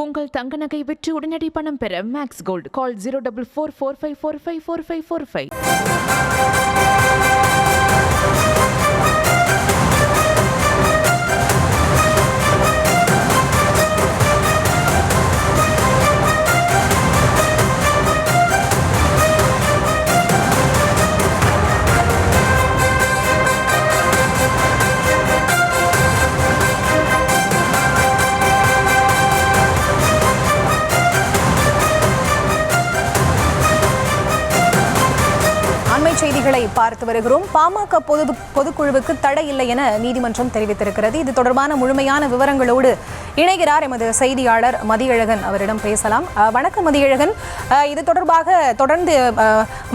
உங்கள் தங்க நகை விற்று உடனடி பணம் பெற மேக்ஸ் கோல்ட் கால் 04445454545. செய்திகளை பார்த்து வருகிறோம். பாமக பொதுக்குழுவுக்கு தடை இல்லை என நீதிமன்றம் தெரிவித்திருக்கிறது. இது தொடர்பான முழுமையான விவரங்களோடு இணைகிறார் எமது செய்தியாளர் மதியழகன். அவரிடம் பேசலாம். வணக்கம் மதியழகன். இது தொடர்பாக தொடர்ந்து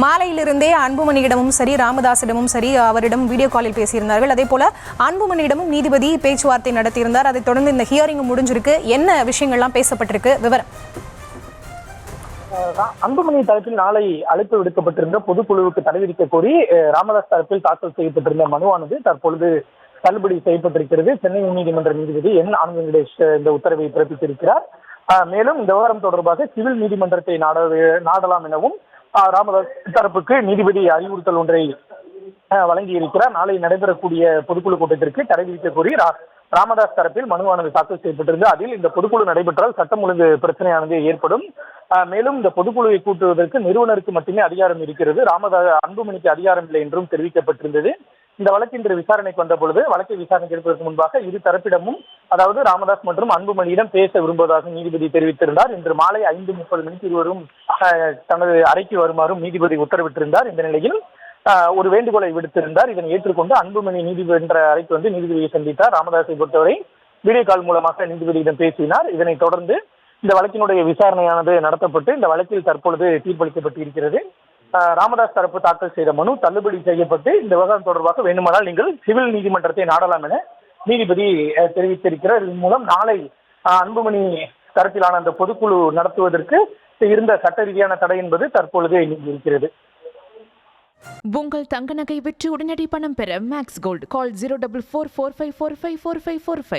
மாலையிலிருந்தே அன்புமணியிடமும் சரி, ராமதாசிடமும் சரி, அவரிடம் வீடியோ காலில் பேசியிருந்தார்கள். அதே போல அன்புமணியிடமும் நீதிபதி பேச்சுவார்த்தை நடத்தியிருந்தார். அதைத் தொடர்ந்து இந்த ஹியரிங் முடிஞ்சிருக்கு. என்ன விஷயங்கள்லாம் பேசப்பட்டிருக்கு? விவரம். அன்புமணி தரப்பில் நாளை அழைப்பு விடுக்கப்பட்டிருந்த பொதுக்குழுவுக்கு தடை விதிக்க கோரி ராமதாஸ் தரப்பில் தாக்கல் செய்யப்பட்டிருந்த மனுவானது தற்பொழுது தள்ளுபடி செய்யப்பட்டிருக்கிறது. சென்னை உயர்நீதிமன்ற நீதிபதி என் ஆனந்த் வெங்கடேஷ் இந்த உத்தரவை பிறப்பித்திருக்கிறார். மேலும் இந்த விவகாரம் தொடர்பாக சிவில் நீதிமன்றத்தை நாடலாம் எனவும் ராமதாஸ் தரப்புக்கு நீதிபதி அறிவுறுத்தல் ஒன்றை வழங்கியிருக்கிறார். நாளை நடைபெறக்கூடிய பொதுக்குழு கூட்டத்திற்கு தடை விதிக்க கோரி ராமதாஸ் தரப்பில் மனுவானது தாக்கல் செய்யப்பட்டிருந்தது. அதில் இந்த பொதுக்குழு நடைபெற்றால் சட்டம் ஒழுங்கு பிரச்சனையானது ஏற்படும். மேலும் இந்த பொதுக்குழுவை கூட்டுவதற்கு நிறுவனருக்கு மட்டுமே அதிகாரம் இருக்கிறது, அன்புமணிக்கு அதிகாரம் இல்லை என்றும் தெரிவிக்கப்பட்டிருந்தது. இந்த வழக்கு இன்று விசாரணைக்கு வந்த பொழுது வழக்கை விசாரணைக்கு எடுப்பதற்கு முன்பாக இரு தரப்பிடமும், அதாவது ராமதாஸ் மற்றும் அன்புமணியிடம் பேச விரும்புவதாக நீதிபதி தெரிவித்திருந்தார். இன்று மாலை 5:30 மணிக்கு இருவரும் தனது அறைக்கு வருமாறும் நீதிபதி உத்தரவிட்டிருந்தார். இந்த நிலையில் ஒரு வேண்டுகோளை விடுத்திருந்தார். இதனை ஏற்றுக்கொண்டு அன்புமணி நீதிமன்ற அறைக்கு வந்து நீதிபதியை சந்தித்தார். ராமதாஸை பொறுத்தவரை வீடியோ கால் மூலமாக நீதிபதியிடம் பேசினார். இதனைத் தொடர்ந்து இந்த வழக்கினுடைய விசாரணையானது நடத்தப்பட்டு இந்த வழக்கில் தற்பொழுது தீர்ப்பளிக்கப்பட்டு இருக்கிறது. ராமதாஸ் தரப்பு தாக்கல் செய்த மனு தள்ளுபடி செய்யப்பட்டு இந்த விவகாரம் தொடர்பாக வேண்டுமானால் நீங்கள் சிவில் நீதிமன்றத்தை நாடலாம் என நீதிபதி தெரிவித்திருக்கிறார். இதன் மூலம் நாளை அன்புமணி தரப்பிலான அந்த பொதுக்குழு நடத்துவதற்கு இருந்த சட்ட ரீதியான தடை என்பது தற்பொழுது நீங்கி இருக்கிறது. உங்கள் தங்க நகை விற்று உடனடி பணம் பெற மேக்ஸ் கோல்ட் கால் 04445454545.